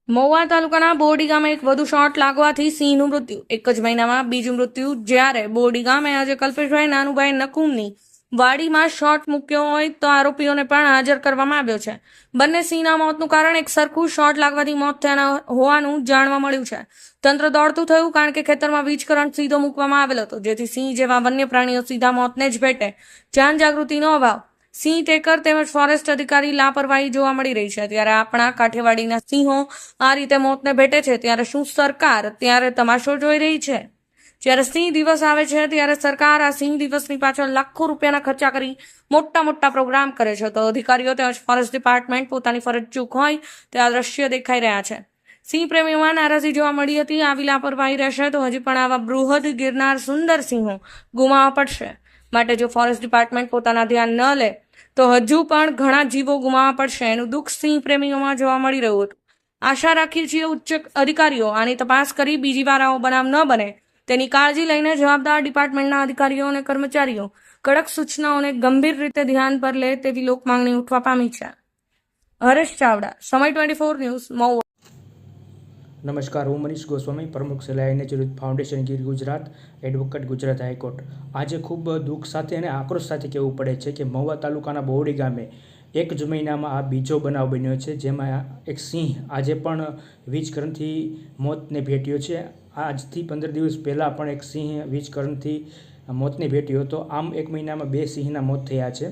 મહુવા તાલુકાના બોરડી ગામે એક વધુ શોટ લાગવાથી સિંહનું મૃત્યુ. એક જ મહિનામાં બીજું મૃત્યુ. જ્યારે બોરડી ગામે આજે કલ્પેશભાઈ નાનુભાઈ નકુમની વાડીમાં શોટ મૂક્યો હોય તો આરોપીઓને પણ હાજર કરવામાં આવ્યો છે. બંને સિંહના મોતનું કારણ એક સરખું શોટ લાગવાથી મોત થયા હોવાનું જાણવા મળ્યું છે. તંત્ર દોડતું થયું કારણ કે ખેતરમાં વીજ કરંટ સીધો મૂકવામાં આવેલો હતો, જેથી સિંહ જેવા વન્ય પ્રાણીઓ સીધા મોતને જ ભેટે. જાન જાગૃતિનો અભાવ, સિંહ ટેકર તેમજ ફોરેસ્ટ અધિકારી લાપરવાહી જોવા મળી રહી છે. ત્યારે આપણા કાઠિયાવાડીના સિંહો આ રીતે મોતને ભેટે છે, ત્યારે શું સરકાર ત્યારે તમાશો જોઈ રહી છે? જ્યારે સિંહ દિવસ આવે છે ત્યારે સરકાર આ સિંહ દિવસની પાછળ લાખો રૂપિયાના ખર્ચા કરી મોટા પ્રોગ્રામ કરે છે, તો અધિકારીઓ તેમજ ફોરેસ્ટ ડિપાર્ટમેન્ટ પોતાની ફરજ ચૂક હોય તે આ દ્રશ્ય દેખાઈ રહ્યા છે. સિંહ પ્રેમીઓમાં નારાજગી જોવા મળી હતી. આવી લાપરવાહી રહેશે તો હજી પણ આવા બૃહદ ગિરનાર સુંદર સિંહો ગુમાવવા પડશે. માટે જો ફોરેસ્ટ ડિપાર્ટમેન્ટ પોતાના ધ્યાન ન લે તો હજુ પણ ઘણા જીવો ગુમાવવા પડશે. એનું દુઃખ સિંહ પ્રેમીઓમાં જોવા મળી રહ્યું હતું. આશા રાખીએ છીએ ઉચ્ચ અધિકારીઓ આની તપાસ કરી બીજી વાર આવો બનાવ ન બને તેની કાળજી લઈને જવાબદાર ડિપાર્ટમેન્ટના અધિકારીઓ અને કર્મચારીઓ કડક સૂચનાઓને ગંભીર રીતે ધ્યાન પર લે તેવી લોકમાંગણી ઉઠવા પામી છે. હરેશ ચાવડા, સમય 24 ન્યૂઝ, મહુવા. નમસ્કાર, હું મનીષ ગોસ્વામી, પ્રમુખ સલાહ institute foundation Gir Gujarat, advocate Gujarat high court. આજે ખૂબ દુઃખ સાથે અને આક્રોશ સાથે કહેવું પડે છે કે મહુવા તાલુકાના બોરડી ગામે એક જ મહિનામાં આ બીજો બનાવ બન્યો છે, જેમાં એક સિંહ આજે પણ વીજ કરંટથી મોતને ભેટ્યો છે. આજથી 15 દિવસ પહેલાં પણ એક સિંહ વીજ કરંટથી મોતને ભેટ્યો હતો. આમ એક મહિનામાં 2 સિંહના મોત થયા છે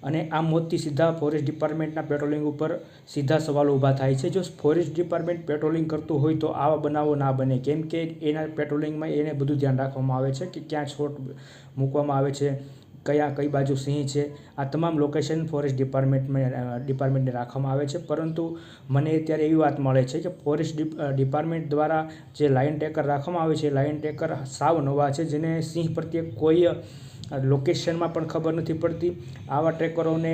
અને આ મોતથી સીધા ફોરેસ્ટ ડિપાર્ટમેન્ટના પેટ્રોલિંગ ઉપર સીધા સવાલો ઊભા થાય છે. જો ફોરેસ્ટ ડિપાર્ટમેન્ટ પેટ્રોલિંગ કરતું હોય તો આવા બનાવો ના બને, કેમ કે એના પેટ્રોલિંગમાં એને બધું ધ્યાન રાખવામાં આવે છે કે ક્યાં છોડ મૂકવામાં આવે છે, કઈ બાજુ સિંહ છે. આ તમામ લોકેશન ફોરેસ્ટ ડિપાર્ટમેન્ટને રાખવામાં આવે છે. પરંતુ મને અત્યારે એવી વાત મળે છે કે ફોરેસ્ટ ડિપાર્ટમેન્ટ દ્વારા જે લાયન ટેકર રાખવામાં આવે છે, લાયન ટેકર સાવ નવા છે, જેને સિંહ પ્રત્યે કોઈ લોકેશનમાં પણ ખબર નથી પડતી. આવા ટ્રેકરોને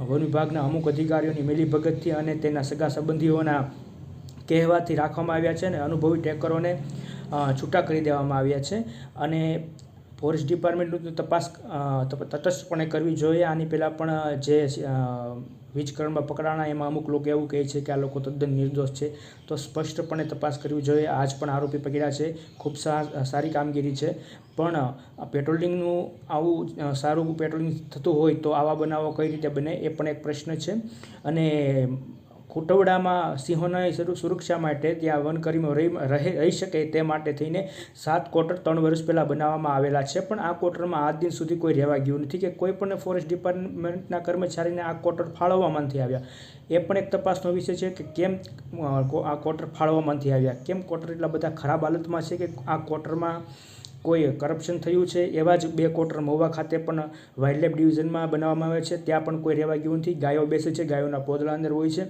વન વિભાગના અમુક અધિકારીઓની મિલીભગતથી અને તેના સગા સંબંધીઓના કહેવાથી રાખવામાં આવ્યા છે અને અનુભવી ટ્રેકરોને છૂટા કરી દેવામાં આવ્યા છે. અને ફોરેસ્ટ ડિપાર્ટમેન્ટની તપાસ તટસ્થપણે કરવી જોઈએ. આની પહેલાં પણ જે વીજકરણમાં પકડાણા એમાં અમુક લોકો એવું કહે છે કે આ લોકો તદ્દન નિર્દોષ છે, તો સ્પષ્ટપણે તપાસ કરવી જોઈએ. આજ પણ આરોપી પકડ્યા છે, ખૂબ સારી કામગીરી છે. પણ પેટ્રોલિંગનું આવું સારું પેટ્રોલિંગ થતું હોય તો આવા બનાવો કઈ રીતે બને એ પણ એક પ્રશ્ન છે. અને ખોટવડામાં સિંહોની સુરક્ષા માટે ત્યાં વનકર્મીઓ રહી શકે તે માટે થઈને 7 ક્વાર્ટર 3 વર્ષ પહેલાં બનાવવામાં આવેલા છે. પણ આ ક્વાર્ટરમાં આજ દિન સુધી કોઈ રહેવા ગયું નથી કે કોઈ પણ ફોરેસ્ટ ડિપાર્ટમેન્ટના કર્મચારીને આ ક્વાર્ટર ફાળવવામાં નથી આવ્યા. એ પણ એક તપાસનો વિષય છે કે કેમ આ ક્વાર્ટર ફાળવવામાં નથી આવ્યા, કેમ ક્વાર્ટર એટલા બધા ખરાબ હાલતમાં છે કે આ ક્વાર્ટરમાં કોઈ કરપ્શન થયું છે. એવા જ 2 ક્વાર્ટર મહુવા ખાતે પણ વાઇલ્ડલાઇફ ડિવિઝનમાં બનાવવામાં આવે છે, ત્યાં પણ કોઈ રહેવા ગયું નથી. ગાયો બેસે છે, ગાયોના પોદળા અંદર હોય છે.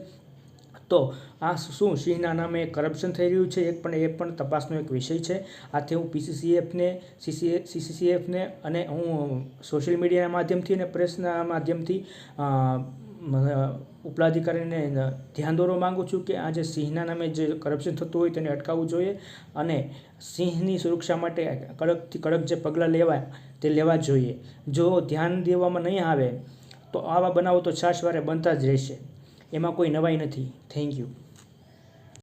તો આ શું સિંહના નામે કરપ્શન થઈ રહ્યું છે? એ પણ તપાસનો એક વિષય છે. આથી હું સીસીસીએફને અને હું સોશિયલ મીડિયાના માધ્યમથી અને પ્રેસના માધ્યમથી ઉપલા અધિકારીને ધ્યાન દોરવા માગું છું કે આ જે સિંહના નામે જે કરપ્શન થતું હોય તેને અટકાવવું જોઈએ અને સિંહની સુરક્ષા માટે કડકથી કડક જે પગલાં લેવાય તે લેવા જોઈએ. જો ધ્યાન દેવામાં નહીં આવે તો આવા બનાવો તો છાશવારે બનતા જ રહેશે. એમાં કોઈ નવાઈ નથી. Thank you.